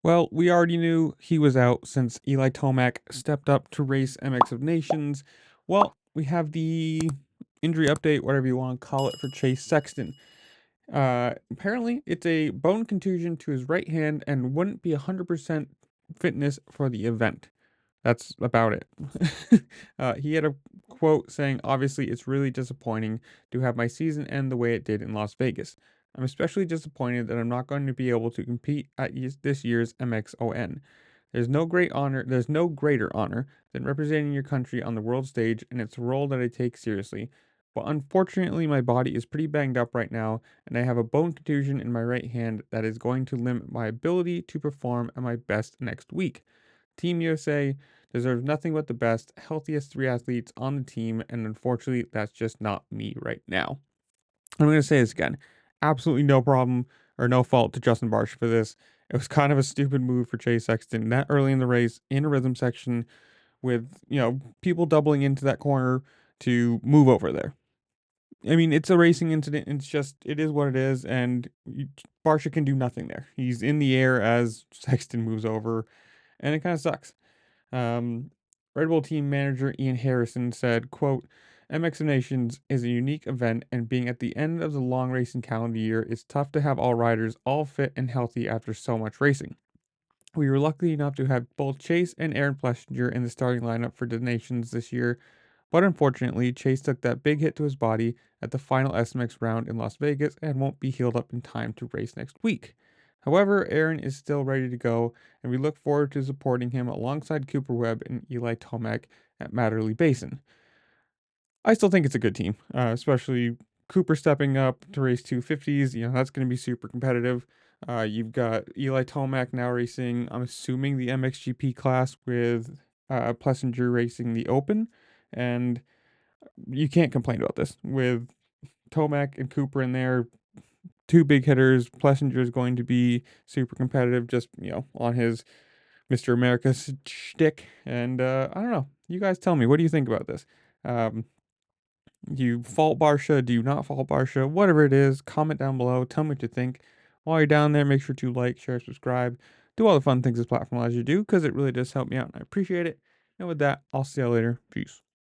Well, we already knew he was out since Eli Tomac stepped up to race MX of Nations. Well, we have the injury update, whatever you want to call it, for Chase Sexton. Apparently, it's a bone contusion to his right hand and wouldn't be 100% fitness for the event. That's about it. He had a quote saying, "Obviously, it's really disappointing to have my season end the way it did in Las Vegas. I'm especially disappointed that I'm not going to be able to compete at this year's MXON. There's no greater honor than representing your country on the world stage, and it's a role that I take seriously. But unfortunately, my body is pretty banged up right now, and I have a bone contusion in my right hand that is going to limit my ability to perform at my best next week. Team USA deserves nothing but the best, healthiest three athletes on the team, and unfortunately, that's just not me right now." I'm going to say this again. Absolutely no problem or no fault to Justin Barcia for this. It was kind of a stupid move for Chase Sexton that early in the race in a rhythm section with, people doubling into that corner to move over there. I mean, it's a racing incident. It is what it is. And Barcia can do nothing there. He's in the air as Sexton moves over, and it kind of sucks. Um, Red Bull team manager Ian Harrison said, quote, "MX Nations is a unique event, and being at the end of the long racing calendar year, it's tough to have all riders all fit and healthy after so much racing. We were lucky enough to have both Chase and Aaron Plessinger in the starting lineup for the Nations this year, but unfortunately, Chase took that big hit to his body at the final SMX round in Las Vegas and won't be healed up in time to race next week. However, Aaron is still ready to go, and we look forward to supporting him alongside Cooper Webb and Eli Tomac at Matterley Basin. I still think it's a good team, especially Cooper stepping up to race 250s. That's going to be super competitive. You've got Eli Tomac now racing, I'm assuming, the MXGP class with Plessinger racing the Open. And you can't complain about this. With Tomac and Cooper in there, two big hitters. Plessinger is going to be super competitive, just on his Mr. America shtick. And I don't know. You guys tell me, what do you think about this? Um, do you fault Barsha? Do you not fault Barsha? Whatever it is, comment down below. Tell me what you think. While you're down there, make sure to like, share, subscribe, do all the fun things this platform allows you to do because it really does help me out and I appreciate it. And with that, I'll see you later. Peace.